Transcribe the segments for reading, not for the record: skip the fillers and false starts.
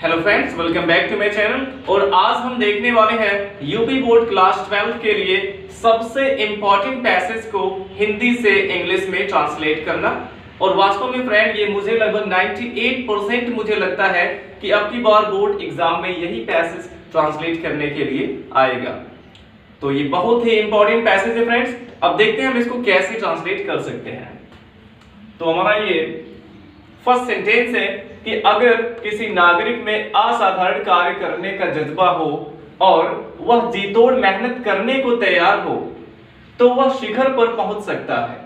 Hello friends, welcome back to my channel. और आज हम देखने वाले हैं यूपी बोर्ड क्लास 12 के लिए सबसे इंपॉर्टेंट पैसेज को हिंदी से इंग्लिश में ट्रांसलेट करना। और वास्तव में फ्रेंड, ये मुझे लगभग 98% मुझे लगता है कि अब की बार बोर्ड एग्जाम में यही पैसेज ट्रांसलेट करने के लिए आएगा। तो ये बहुत ही इंपॉर्टेंट पैसेज है फ्रेंड्स। अब देखते हैं हम इसको कैसे ट्रांसलेट कर सकते हैं। तो हमारा ये फर्स्ट सेंटेंस है कि अगर किसी नागरिक में असाधारण कार्य करने का जज्बा हो और वह जीतोड़ मेहनत करने को तैयार हो तो वह शिखर पर पहुंच सकता है।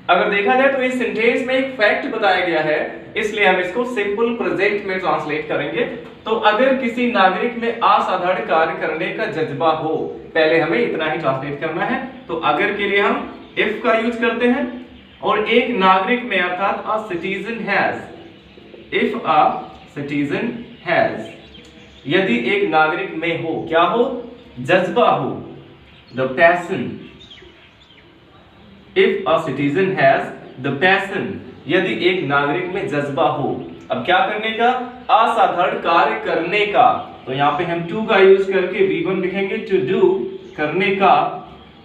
अगर देखा जाए तो इस सेंटेंस में एक फैक्ट बताया गया है, इसलिए हम इसको सिंपल प्रेजेंट में ट्रांसलेट करेंगे। तो अगर किसी नागरिक में असाधारण कार्य करने का जज्बा हो, पहले हमें इतना ही ट्रांसलेट करना है। तो अगर के लिए हम इफ का यूज करते हैं और एक नागरिक में अर्थात a citizen has, if a citizen has, यदि एक नागरिक में हो, क्या हो? जज्बा हो, the passion. If a citizen has the passion, यदि एक नागरिक में जज्बा हो, अब क्या करने का? असाधारण कार्य करने का। तो यहां पे हम टू का यूज करके V1 लिखेंगे, टू डू, करने का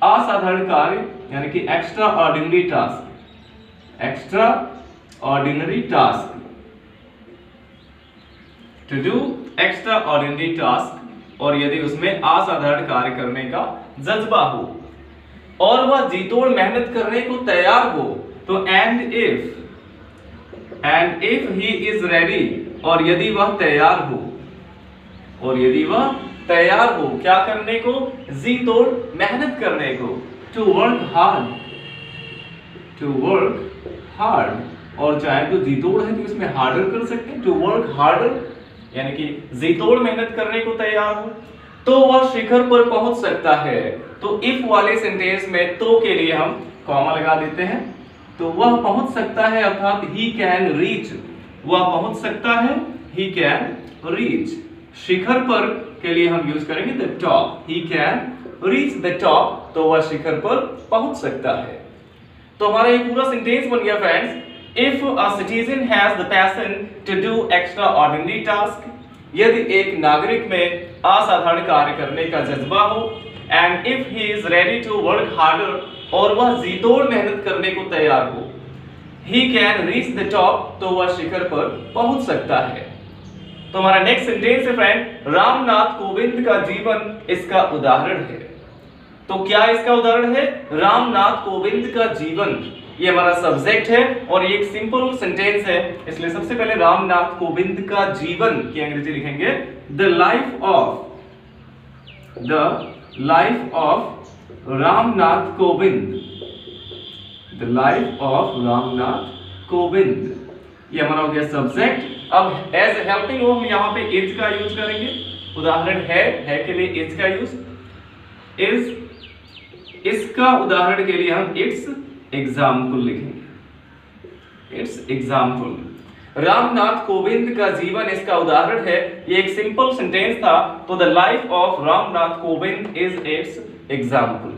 असाधारण कार्य यानी कि extraordinary task, extraordinary task, to do extraordinary task. और यदि उसमें असाधारण कार्य करने का जज्बा हो और वह जीतोड़ मेहनत करने को तैयार हो, तो and if he is ready, और यदि वह तैयार हो, और यदि वह तैयार हो क्या करने को? जीतोड़ मेहनत करने को, to work hard, to work hard. और चाहे तो जीतोड़ है तो इसमें हार्डर कर सकते हैं, टू वर्क हार्डर, यानी कि जीतोड़ मेहनत करने को तैयार हो तो वह शिखर पर पहुंच सकता है। तो इफ वाले सेंटेंस में तो के लिए हम कॉमा लगा देते हैं। तो वह पहुंच सकता है अर्थात ही कैन रीच, वह पहुंच सकता है, ही कैन रीच। शिखर पर के लिए हम यूज करेंगे the top, he can reach the top, तो वह शिखर पर पहुंच सकता है। तो हमारा ये पूरा सेंटेंस बन गया friends. If a citizen has the passion to do extraordinary task, यदि एक नागरिक में असाधारण कार्य करने का जज्बा हो, and if he is ready to work harder, और वह जीतोड़ मेहनत करने को तैयार हो, he can reach the top, तो वह शिखर पर पहुंच सकता है। तो हमारा नेक्स्ट सेंटेंस है फ्रेंड, रामनाथ कोविंद का जीवन इसका उदाहरण है। तो क्या इसका उदाहरण है? रामनाथ कोविंद का जीवन, ये हमारा सब्जेक्ट है और ये एक सिंपल सेंटेंस है, इसलिए सबसे पहले रामनाथ कोविंद का जीवन की अंग्रेजी लिखेंगे the life of Ramnath Kovind, the life of Ramnath Kovind. ये हमारा हो गया सब्जेक्ट। अब एज हेल्पिंग वर्ब हम यहाँ पे इज का यूज करेंगे। उदाहरण है के लिए इज का यूज, इज, इसका उदाहरण के लिए हम इट्स एग्जाम्पल लिखेंगे, इट्स एग्जाम्पल। रामनाथ कोविंद का जीवन इसका उदाहरण है, ये एक सिंपल सेंटेंस था। तो the life of Ramnath Kovind is it's example.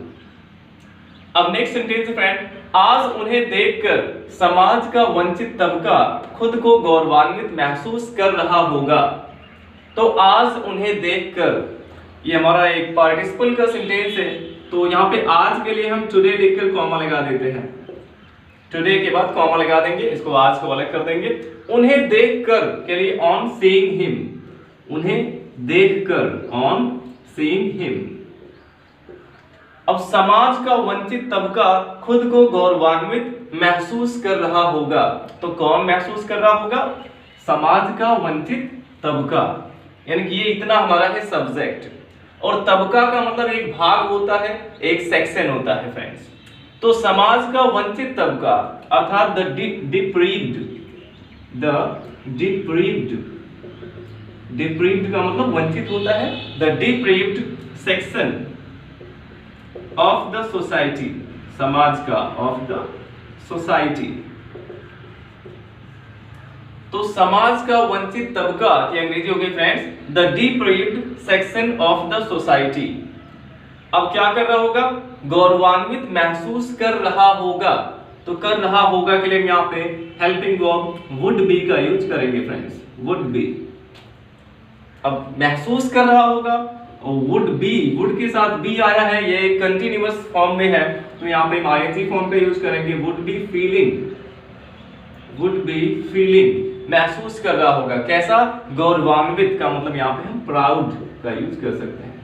अब नेक्स्ट सेंटेंस फ्रेंड, आज उन्हें देखकर समाज का वंचित तबका खुद को गौरवान्वित महसूस कर रहा होगा। तो आज उन्हें देखकर, ये हमारा एक पार्टिसिपल का सेंटेंस है। तो यहाँ पे आज के लिए हम टुडे लिखकर कॉमा लगा देते हैं, टुडे के बाद कॉमा लगा देंगे, इसको आज को अलग कर देंगे। उन्हें देखकर के लिए ऑन सीइंग हिम, उन्हें देखकर ऑन सीइंग हिम। अब समाज का वंचित तबका खुद को गौरवान्वित महसूस कर रहा होगा, तो कौन महसूस कर रहा होगा? समाज का वंचित तबका, यानी कि ये इतना हमारा है सब्जेक्ट। और तबका का मतलब एक भाग होता है, एक सेक्शन होता है फ्रेंड्स। तो समाज का वंचित तबका अर्थात द डिप्रीव्ड, डिप्रीव्ड का मतलब वंचित होता है, the deprived section of the society, समाज का, ऑफ द सोसाइटी। तो समाज का वंचित तबका की अंग्रेजी होगी friends the deprived section of the society. अब क्या कर रहा होगा? गौरवान्वित महसूस कर रहा होगा। तो कर रहा होगा के लिए हम यहाँ पे हेल्पिंग वर्ब वुड बी का यूज करेंगे फ्रेंड्स, वुड बी। अब महसूस कर रहा होगा, वुड बी, वुड के साथ बी आया है, ये एक कंटिन्यूअस फॉर्म में है, तो यहाँ पे हम आईएनजी फॉर्म का यूज करेंगे। Would be feeling, would be feeling, महसूस कर रहा होगा। कैसा? गौरवान्वित का मतलब यहाँ पे हम प्राउड का यूज कर सकते हैं।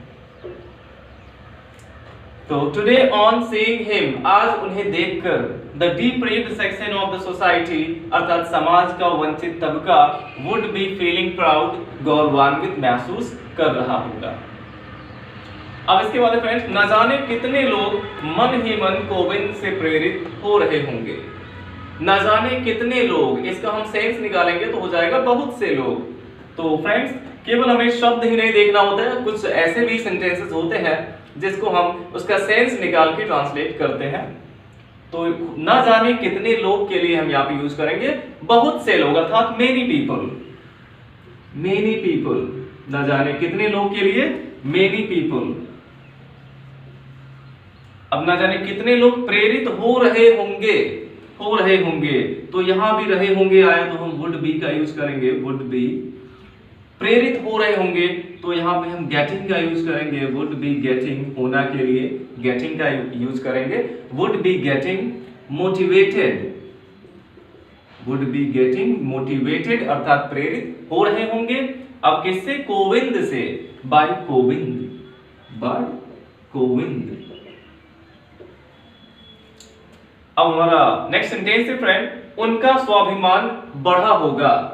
तो टुडे ऑन सीइंग हिम, आज उन्हें देखकर, the deprived section of the society, अर्थात समाज का वंचित तबका, वुड बी फीलिंग प्राउड, गौरवान्वित महसूस कर रहा होगा। अब इसके बाद फ्रेंड्स, न जाने कितने लोग मन ही मन कोविंद से प्रेरित हो रहे होंगे। न जाने कितने लोग, इसका हम सेंस निकालेंगे तो हो जाएगा बहुत से लोग। तो फ्रेंड्स, केवल हमें शब्द ही नहीं देखना होता है, कुछ ऐसे भी सेंटेंसेस होते हैं जिसको हम उसका सेंस निकाल के ट्रांसलेट करते हैं। तो न जाने कितने लोग के लिए हम यहाँ पे यूज करेंगे बहुत से लोग, अर्थात मेनी पीपल, मेनी पीपल। न जाने कितने लोग के लिए मेनी पीपल। अब न जाने कितने लोग प्रेरित हो रहे होंगे, हो रहे होंगे, तो यहां भी रहे होंगे आया तो हम वुड बी का यूज करेंगे, वुड बी। प्रेरित हो रहे होंगे तो यहां पे हम गेटिंग का यूज करेंगे, वुड बी गेटिंग, होना के लिए गेटिंग का यूज करेंगे, would be getting motivated, would be getting motivated, अर्थात प्रेरित हो रहे होंगे। अब किससे? कोविंद से, बाय कोविंद, बाय कोविंद। अब हमारा नेक्स्ट सेंटेंस है फ्रेंड, उनका स्वाभिमान बढ़ा होगा,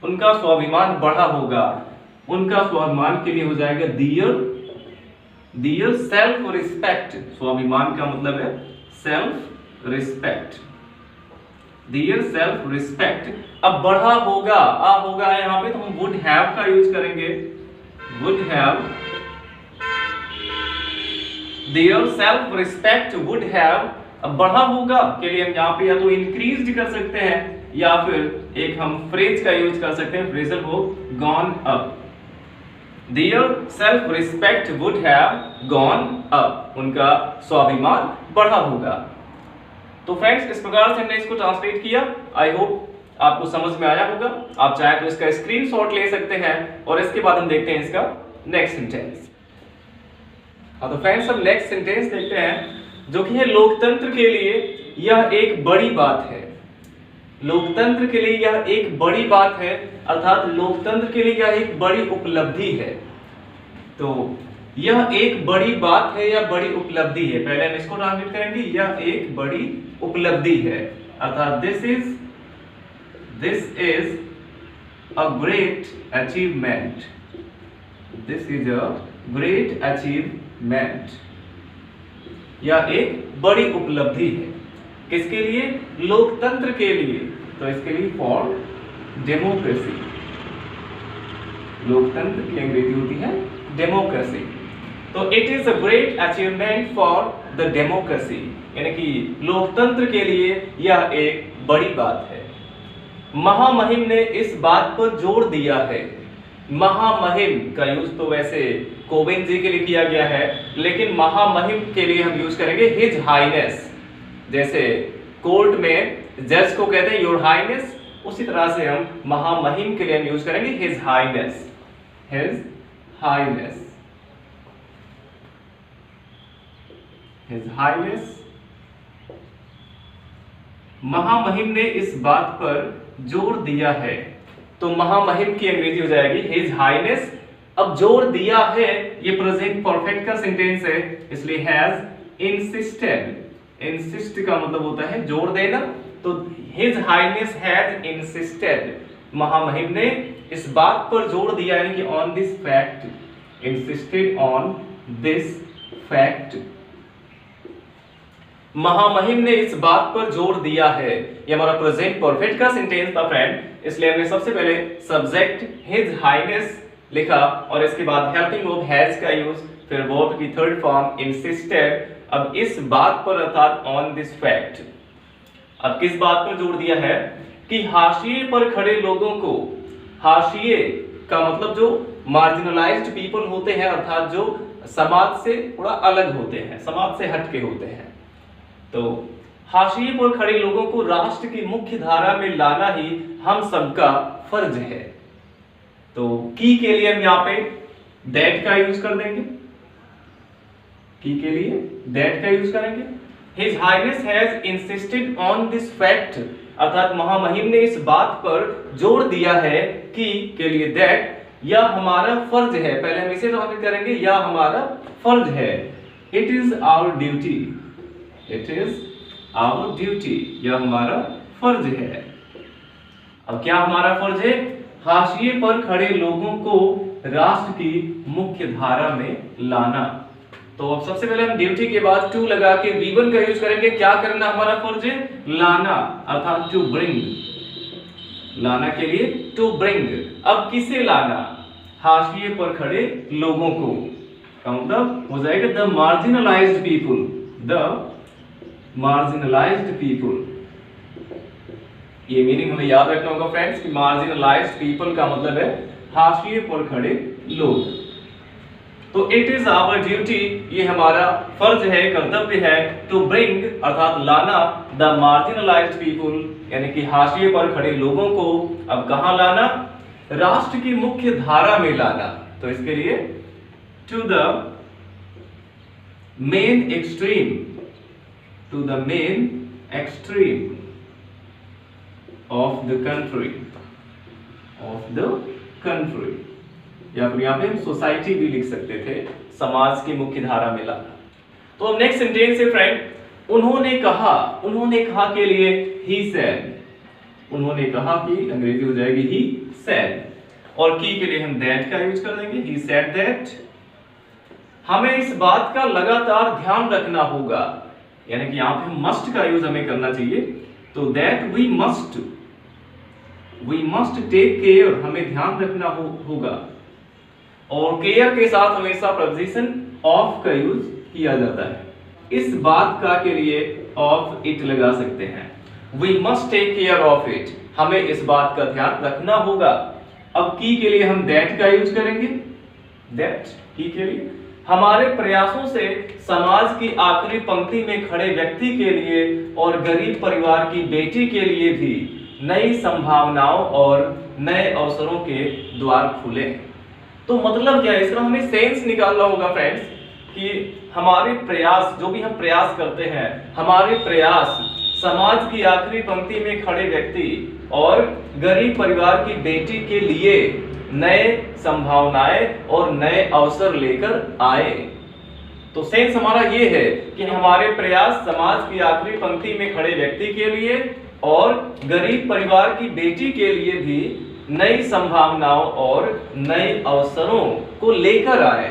उनका स्वाभिमान बढ़ा होगा। उनका स्वाभिमान के लिए हो जाएगा दियर, दियर सेल्फ रिस्पेक्ट। स्वाभिमान का मतलब है सेल्फ रिस्पेक्ट, दियर सेल्फ रिस्पेक्ट। अब बढ़ा होगा, आ होगा है यहां पे, तो हम वुड हैव का यूज करेंगे, would have, their self respect would have. अब बढ़ा होगा के लिए हम यहाँ पे या तो इंक्रीज कर सकते हैं या फिर एक हम फ्रेज का यूज कर सकते हैं, phrasal verb, gone up. Their self respect would have gone up, उनका स्वाभिमान बढ़ा होगा। तो फ्रेंड्स, इस प्रकार से हमने इसको ट्रांसलेट किया। आई होप आपको समझ में आया होगा। आप चाहे तो इसका स्क्रीनशॉट ले सकते हैं और इसके बाद हम देखते हैं इसका नेक्स्ट सेंटेंस। हाँ, तो फ्रेंड्स हम नेक्स्ट सेंटेंस देखते हैं, जो कि है लोकतंत्र के लिए यह एक बड़ी बात है। लोकतंत्र के लिए यह एक बड़ी बात है, अर्थात लोकतंत्र के लिए यह एक बड़ी उपलब्धि है। तो यह एक बड़ी बात है या बड़ी उपलब्धि है, पहले हम इसको ट्रांसलेट करेंगे, यह एक बड़ी उपलब्धि है, अर्थात this is a great achievement, this is a great achievement. यह एक बड़ी उपलब्धि है, किसके लिए? लोकतंत्र के लिए। तो इसके लिए फॉर डेमोक्रेसी, लोकतंत्र की अंग्रेजी होती है डेमोक्रेसी। तो it is a great achievement for the democracy, यानी कि लोकतंत्र के लिए यह एक बड़ी बात है। महामहिम ने इस बात पर जोर दिया है। महामहिम का यूज तो वैसे कोविंद जी के लिए किया गया है, लेकिन महामहिम के लिए हम यूज करेंगे हिज हाईनेस। जैसे कोर्ट में जज को कहते हैं योर हाईनेस, उसी तरह से हम महामहिम के लिए हम यूज करेंगे his Highness, his Highness, his Highness. महामहिम ने इस बात पर जोर दिया है, तो महामहिम की अंग्रेजी हो जाएगी हिज हाईनेस। अब जोर दिया है, ये प्रेजेंट परफेक्ट का सेंटेंस है, इसलिए हैज इंसिस्टेड। इंसिस्ट का मतलब होता है जोर देना, तो हिज हाईनेस हैज इंसिस्टेड, महामहिम ने इस बात पर जोर दिया, यानी कि on this fact, insisted on this fact. महामहिम ने इस बात पर जोर दिया है, ये हमारा प्रेजेंट परफेक्ट का सेंटेंस था फ्रेंड, इसलिए हमने सबसे पहले सब्जेक्ट हिज हाईनेस लिखा और इसके बाद हेल्पिंग वर्ब हैज का यूज, फिर वर्ब की थर्ड फॉर्म इंसिस्टेड। अब इस बात पर अर्थात ऑन दिस फैक्ट, अब किस बात पर जोर दिया है कि हाशिए पर खड़े लोगों को, हाशिए का मतलब जो मार्जिनलाइज्ड पीपल होते हैं, अर्थात जो समाज से थोड़ा अलग होते हैं, समाज से हटके होते हैं, तो हाशिए पर खड़े लोगों को राष्ट्र की मुख्य धारा में लाना ही हम सबका फर्ज है। तो की के लिए हम यहाँ पे दैट का यूज कर देंगे, की के लिए दैट का यूज करेंगे। His highness has insisted on this fact, अर्थात महामहिम ने इस बात पर जोर दिया है कि के लिए दैट, यह हमारा फर्ज है। पहले हम इसे ट्रांसलेट करेंगे, यह हमारा फर्ज है। It is our duty, it is our duty, यह हमारा फर्ज है। अब क्या हमारा फर्ज है? हाशिए पर खड़े लोगों को राष्ट्र की मुख्य धारा में लाना। तो अब सबसे पहले हम ड्यूटी के बाद टू लगा के V1 का यूज करेंगे। क्या करना हमारा फर्ज है? लाना, अर्थात टू ब्रिंग, लाना के लिए टू ब्रिंग। अब किसे लाना? हाशिए पर खड़े लोगों को, का मतलब हो जाएगा the marginalised people, the marginalised people. ये मीनिंग हमें याद रखना होगा फ्रेंड्स कि मार्जिनलाइज्ड पीपल का मतलब है हाशिए पर खड़े लोग। तो इट इज आवर ड्यूटी, ये हमारा फर्ज है, कर्तव्य है, टू ब्रिंग अर्थात लाना द मार्जिनलाइज्ड पीपुल, यानी कि हाशिए पर खड़े लोगों को अब कहां लाना? राष्ट्र की मुख्य धारा में लाना। तो इसके लिए to the main extreme, to the main extreme of the country, of the country, या फिर यहाँ पे हम सोसाइटी भी लिख सकते थे, समाज की मुख्य धारा में लाना। तो अब नेक्स्ट सेंटेंस है फ्रेंड, उन्होंने कहा। उन्होंने कहा के लिए ही सेड, उन्होंने कहा की अंग्रेजी हो जाएगी ही सेड, और की के लिए हम दैट का यूज कर देंगे, ही सेड दैट। हमें इस बात का लगातार ध्यान रखना होगा, यानी कि यहाँ पे मस्ट का यूज हमें करना चाहिए। तो that we must take care, हमें ध्यान रखना होगा। और केयर के साथ हमेशा प्रपोजिशन ऑफ का यूज किया जाता है। इस बात का के लिए ऑफ इट लगा सकते हैं। We must take care of it, हमें इस बात का ध्यान रखना होगा। अब की के लिए हम दैट का यूज करेंगे, दैट की के लिए। हमारे प्रयासों से समाज की आखिरी पंक्ति में खड़े व्यक्ति के लिए और गरीब परिवार की बेटी के लिए भी नई संभावनाओं और नए अवसरों के द्वार खुले। तो मतलब क्या है? इसका हमें सेंस निकालना होगा फ्रेंड्स कि हमारे प्रयास, जो भी हम प्रयास करते हैं, हमारे प्रयास समाज की आखिरी पंक्ति में खड़े व्यक्ति और गरीब परिवार की बेटी के लिए नए संभावनाएं और नए अवसर लेकर आए। तो सेंस हमारा ये है कि हमारे प्रयास समाज की आखिरी पंक्ति में खड़े व्यक्ति के लिए और गरीब परिवार की बेटी के लिए भी नई संभावनाओं और नए अवसरों को लेकर आए।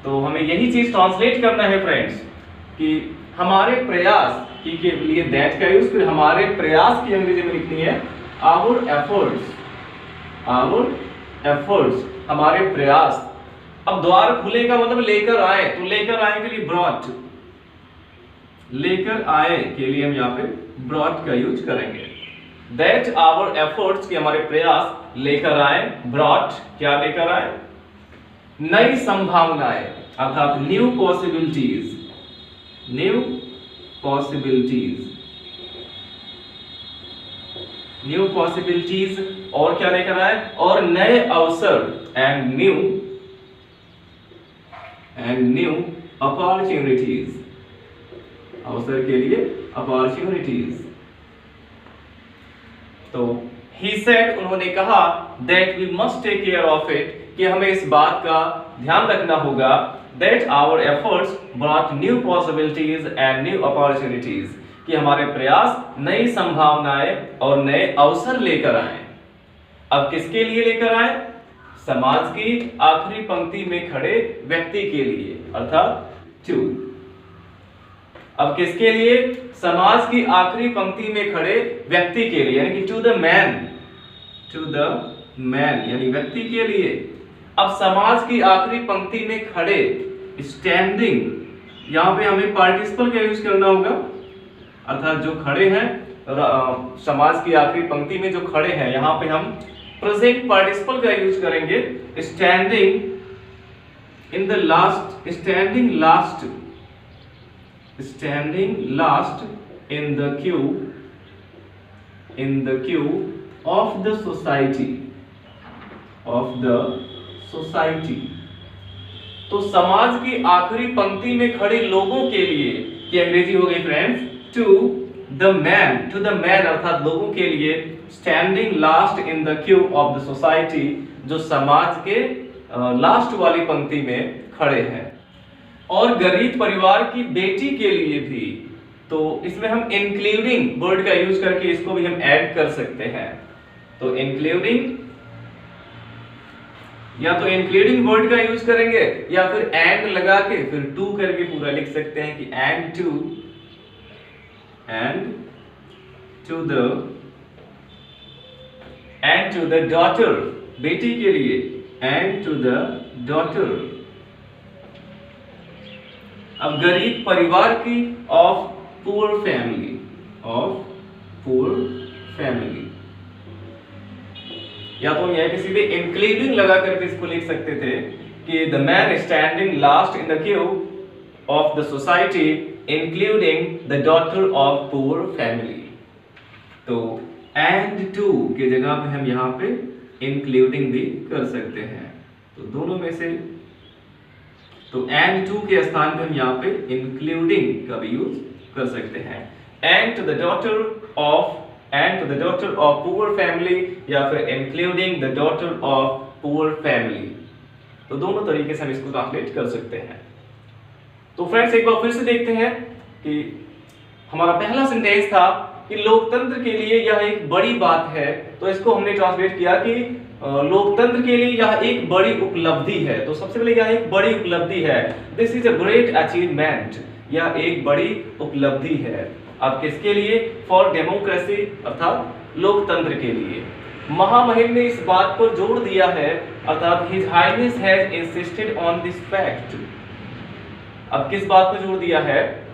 तो हमें यही चीज ट्रांसलेट करना है फ्रेंड्स कि हमारे प्रयास की के लिए दैट का यूज, फिर हमारे प्रयास की अंग्रेजी में लिखनी है आवर एफर्ट्स, आवर एफर्ट्स, हमारे प्रयास। अब द्वार खुले का मतलब लेकर आए, तो लेकर आए के लिए ब्रॉट, लेकर आए के लिए हम यहाँ पे ब्रॉट का यूज करेंगे। दैट आवर एफर्ट्स की हमारे प्रयास लेकर आए, ब्रॉट क्या लेकर आए? नई संभावनाएं अर्थात new possibilities, new possibilities, new possibilities और क्या लेकर आए? और नए अवसर एंड न्यू अपॉर्चुनिटीज, अवसर के लिए अपॉर्चुनिटीज। तो ही सेड, उन्होंने कहा, that we must take care of it, कि हमें इस बात का ध्यान रखना होगा, that our efforts brought new possibilities and new opportunities, कि हमारे प्रयास नई संभावनाएं और नए अवसर लेकर आए। अब किसके लिए लेकर आए? समाज की आखिरी पंक्ति में खड़े व्यक्ति के लिए, अर्थात टू। अब किसके लिए? समाज की आखिरी पंक्ति में खड़े व्यक्ति के लिए, यानी कि to the man, to the man यानी व्यक्ति के लिए। अब समाज की आखिरी पंक्ति में खड़े, स्टैंडिंग, यहां पे हमें पार्टिसिपल का यूज करना होगा, अर्थात जो खड़े हैं समाज की आखिरी पंक्ति में जो खड़े हैं, यहां पे हम प्रेजेंट पार्टिसिपल का यूज करेंगे। Standing in the last, standing last, standing last in the queue of the society, of the society. तो समाज की आखिरी पंक्ति में खड़े लोगों के लिए, की अंग्रेजी हो गई फ्रेंड्स टू द मैन अर्थात लोगों के लिए, standing last in the Q of the society, जो समाज के लास्ट वाली पंक्ति में खड़े हैं। और गरीब परिवार की बेटी के लिए भी, तो इसमें हम इंक्लूडिंग वर्ड का यूज करके इसको भी हम ऐड कर सकते हैं। तो इंक्लूडिंग, या तो इंक्लूडिंग वर्ड का यूज करेंगे या फिर एंड लगा के फिर टू करके पूरा लिख सकते हैं कि एंड टू द डॉटर, बेटी के लिए, एंड टू द डॉटर। अब गरीब परिवार की, ऑफ पुअर फैमिली, या तो यह किसी भी इंक्लूडिंग लगा करके इसको लिख सकते थे कि the man standing last in the Q of the society including the daughter of poor family. तो एंड टू के जगह पे हम यहाँ पे इंक्लूडिंग भी कर सकते हैं। तो दोनों में से, तो एंड टू के स्थान पे हम यहाँ पे इंक्लूडिंग का भी यूज कर सकते हैं। And to the daughter of poor family, या फिर including the daughter of poor family. तो दोनों तरीके से हम इसको ट्रांसलेट कर सकते हैं। तो फ्रेंड्स एक बार फिर से देखते हैं कि हमारा पहला सेंटेंस था कि लोकतंत्र के लिए यह एक बड़ी बात है। तो इसको हमने ट्रांसलेट किया कि लोकतंत्र के लिए यह एक बड़ी उपलब्धि है। तो सबसे पहले यह एक बड़ी उपलब्धि है, this is a great achievement, यह एक बड़ी उपलब्धि है। अब किसके लिए? फॉर डेमोक्रेसी अर्थात लोकतंत्र के लिए। महामहिम ने इस बात पर जोर दिया है, अर्थात his highness has insisted on this fact. अब किस बात पर जोर दिया है?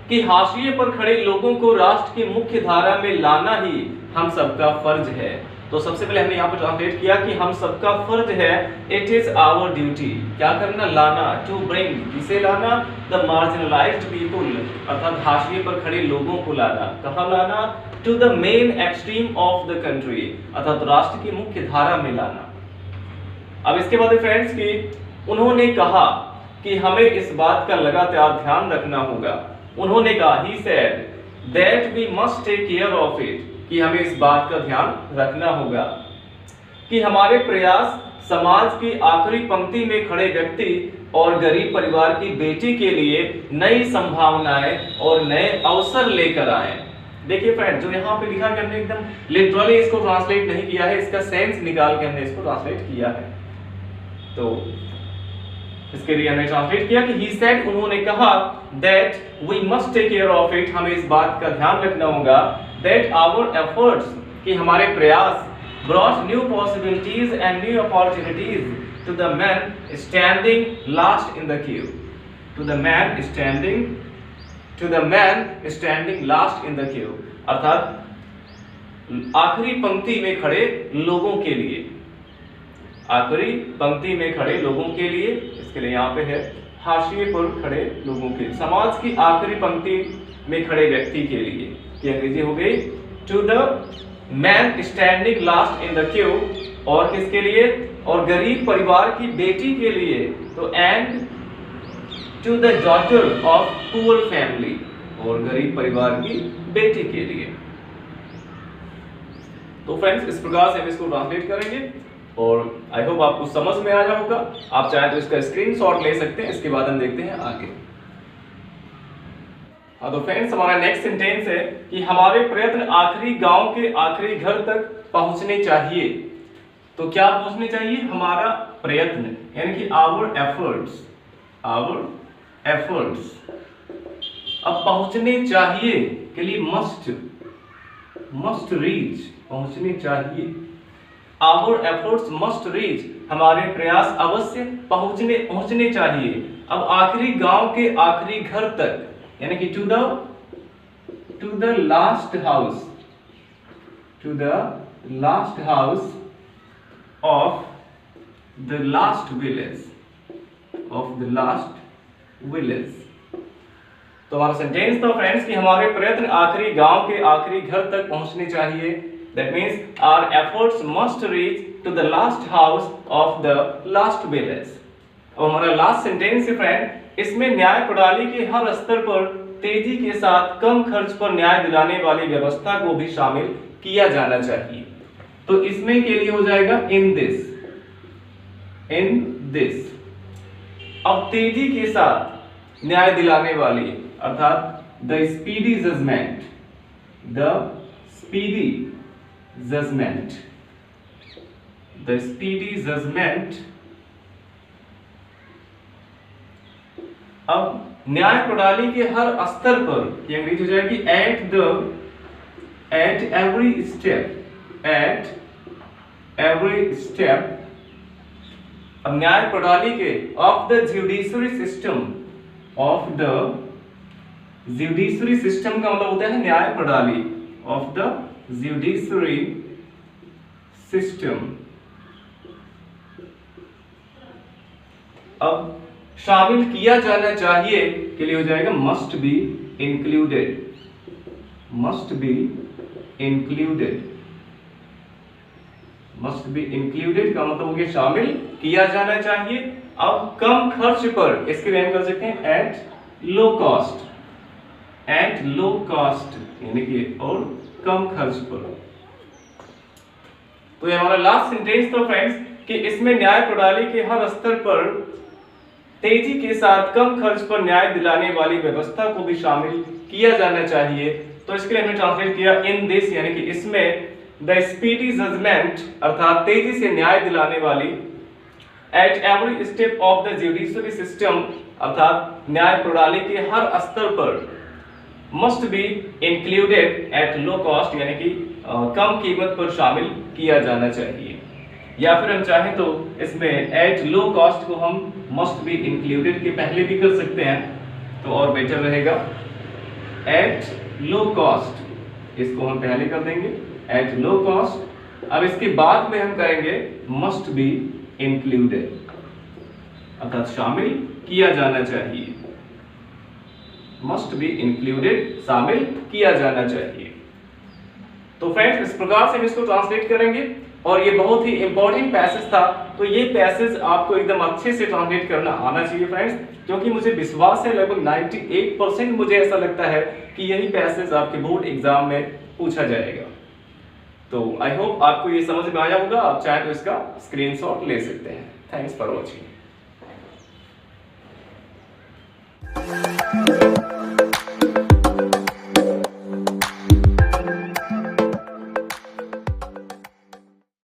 कि हाशिए पर खड़े लोगों को राष्ट्र की मुख्य धारा में लाना ही हम सबका फर्ज है। तो सबसे पहले हमने यहाँ पर ट्रांसलेट किया कि हम सबका फर्ज है, इट इज आवर ड्यूटी। क्या करना? लाना, टू ब्रिंग, किसे लाना? द मार्जिनलाइज्ड पीपल, अर्थात हाशिए पर खड़े लोगों को लाना। कहाँ लाना? To the main extreme of the country, अर्थात राष्ट्र की मुख्य धारा में लाना। अब इसके बाद फ्रेंड्स की उन्होंने कहा कि हमें इस बात का लगातार ध्यान रखना होगा। उन्होंने कहा, he said that we must take care of it, कि हमें इस बात का ध्यान रखना होगा कि हमारे प्रयास समाज की आखिरी पंक्ति में खड़े व्यक्ति और गरीब परिवार की बेटी के लिए नई संभावनाएं और नए अवसर लेकर आए। देखिए फ्रेंड, जो यहाँ पे लिखा कि हमने एकदम लिटरली इसको ट्रांसलेट नहीं किया है, इसका सेंस निकाल के हमने इसको ट्रांसलेट किया है। तो इसके लिए हमने ट्रांसलेट किया कि he said, उन्होंने कहा, that we must take care of it, हमें इस बात का ध्यान रखना होगा, that our efforts, कि हमारे प्रयास brought new possibilities and new opportunities to the man standing last in the queue, to the man standing last in the queue, अर्थात आखिरी पंक्ति में खड़े लोगों के लिए, आखिरी पंक्ति में खड़े लोगों के लिए, इसके लिए यहाँ पे है हाशिए पर खड़े लोगों के, समाज की आखिरी पंक्ति में खड़े व्यक्ति के लिए, की अंग्रेजी हो गई to the man standing last in the queue, और किसके लिए? और गरीब परिवार की बेटी के लिए, तो and to the daughter of poor family, और गरीब परिवार की बेटी के लिए। तो फ्रेंड्स इस प्रकार से हम इसको ट्रांसलेट करेंगे और आई होप आपको समझ में आ जाएगा। आप चाहे तो इसका स्क्रीनशॉट ले सकते हैं। इसके बाद हम देखते हैं आगे। हाँ तो फ्रेंड्स हमारा नेक्स्ट सेंटेंस है कि हमारे प्रयत्न आखिरी गांव के आखिरी घर तक पहुंचने चाहिए। तो क्या पहुंचने चाहिए? हमारा प्रयत्न, यानी कि आवर एफर्ट्स। अब पहुंचने चाहिए के लिए मस्ट रीच, पहुंचने चाहिए। Our efforts must reach, हमारे प्रयास अवश्य पहुंचने चाहिए। अब आखिरी गांव के आखिरी घर तक, यानी कि to the last house of the last village. तो हमारा सेंटेंस था फ्रेंड्स कि हमारे प्रयत्न आखिरी गांव के आखिरी घर तक पहुंचने चाहिए। That means our efforts must reach to the last house of the last village। अब हमारा लास्ट सेंटेंस है फ्रेंड, इसमें न्याय प्रणाली के हर स्तर पर तेजी के साथ कम खर्च पर न्याय दिलाने वाली व्यवस्था को भी शामिल किया जाना चाहिए। तो इसमें के लिए हो जाएगा इन दिस। अब तेजी के साथ न्याय दिलाने वाली अर्थात the speedy judgment, the speedy judgment. अब न्याय प्रणाली के हर स्तर पर, ये अंग्रेजी हो जाएगी एट एवरी स्टेप। अब न्याय प्रणाली के ऑफ द ज्यूडिशरी सिस्टम का मतलब होता है न्याय प्रणाली, ऑफ द ज्यूडिशरी सिस्टम। अब शामिल किया जाना चाहिए के लिए हो जाएगा मस्ट बी इंक्लूडेड का मतलब हो गया शामिल किया जाना चाहिए। अब कम खर्च पर, इसके लिए हम कर सकते हैं एट लो कॉस्ट यानी कि और कम खर्च पर। तो ये हमारा लास्ट सेंटेंस था फ्रेंड्स कि इसमें न्याय प्रणाली के हर स्तर पर तेजी के साथ कम खर्च पर न्याय दिलाने वाली व्यवस्था को भी शामिल किया जाना चाहिए। तो इसके लिए हमने ट्रांसलेट किया इन दिस यानी कि इसमें, द स्पीडी जजमेंट अर्थात तेजी से न्याय दिलाने वाली, at every step of the judiciary system अर्थात न्याय प्रणाली के हर स्तर पर, must be included at low cost यानी कि कम कीमत पर शामिल किया जाना चाहिए। या फिर हम चाहें तो इसमें एट लो कॉस्ट को हम मस्ट बी इंक्लूडेड के पहले भी कर सकते हैं, तो और बेटर रहेगा। एट लो कॉस्ट इसको हम पहले कर देंगे, एट लो कॉस्ट। अब इसके बाद में हम करेंगे मस्ट बी इंक्लूडेड अर्थात शामिल किया जाना चाहिए, मस्ट बी इंक्लूडेड शामिल किया जाना चाहिए। तो फ्रेंड्स इस प्रकार से हम इसको ट्रांसलेट करेंगे और ये बहुत ही इंपॉर्टेंट पैसेज था। तो ये पैसेज आपको एकदम अच्छे से ट्रांसलेट करना आना चाहिए फ्रेंड्स, क्योंकि मुझे विश्वास है लगभग 98% मुझे ऐसा लगता है कि यही पैसेज आपके बोर्ड एग्जाम में पूछा जाएगा। तो आई होप आपको ये समझ में आया होगा। आप चाहे तो इसका स्क्रीनशॉट ले सकते हैं। Thanks for watching.